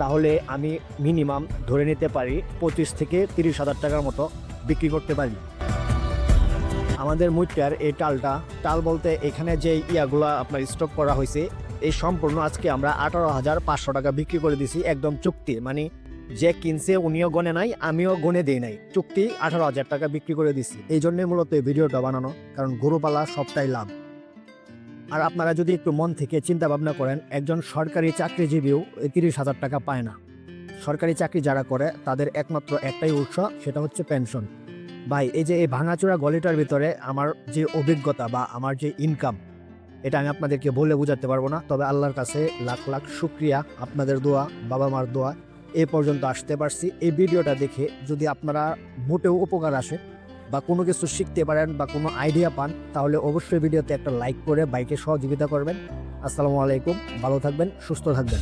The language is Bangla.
তাহলে আমি মিনিমাম ধরে নিতে পারি 25 থেকে 30,000 টাকার মতো বিক্রি করতে পারি। আমাদের মুইটার এই টাল বলতে এখানে যে ইয়াগুলা আপনার স্টক করা হয়েছে, এই সম্পূর্ণ আজকে আমরা 18,500 টাকা বিক্রি করে দিছি, একদম চুক্তি, মানে যে কিনছে উনিও গনে নাই, আমিও গনে দেই নাই, চুক্তি 18,000 টাকা বিক্রি করে দিছি। এই জন্যই মূলত এই ভিডিওটা বানানো, কারণ গরুপালা সবটাই লাভ। আর আপনারা যদি একটু মন থেকে চিন্তা ভাবনা করেন, একজন সরকারি চাকরিজীবীও 30,000 টাকা পায় না। সরকারি চাকরি যারা করে তাদের একমাত্র একটাই উৎস, সেটা হচ্ছে পেনশন। ভাই, এই যে এই ভাঙাচোরা গলিটার ভিতরে আমার যে অভিজ্ঞতা বা আমার যে ইনকাম, এটা আমি আপনাদেরকে বলে বোঝাতে পারবো না। তবে আল্লাহর কাছে লাখ লাখ শুক্রিয়া, আপনাদের দোয়া, বাবা মার দোয়া, এ পর্যন্ত আসতে পারছি। এই ভিডিওটা দেখে যদি আপনারা মোটেও উপকার আসে বা কোনো কিছু শিখতে পারেন বা কোনো আইডিয়া পান, তাহলে অবশ্যই ভিডিওতে একটা লাইক করে বাইকে সহযোগিতা করবেন। আসসালামু আলাইকুম, ভালো থাকবেন, সুস্থ থাকবেন।